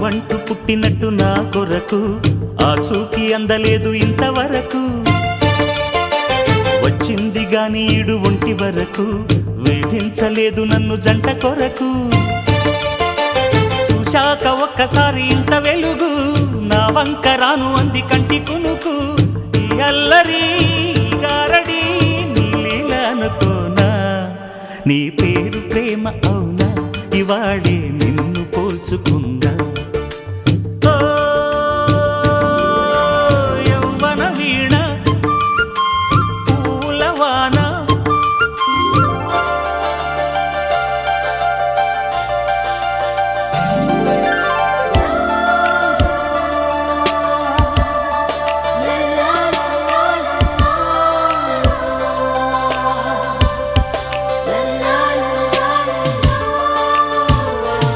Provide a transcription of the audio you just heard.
నువ్వంటూ పుట్టినట్టు నా కొరకు ఆ చూకి అందలేదు ఇంతవరకు వచ్చింది గాని ఈడు ఒంటి వరకు వేధించలేదు నన్ను జంట కొరకు చూశాక ఒక్కసారి ఇంత వెలుగు నా వంక రాను అంది కంటి కునుకు ఈ అల్లరి గారడి నీ లీల అనుకోనా నీ పేరు ప్రేమ అవునా ఇవాళే నిన్ను పోల్చుకుందా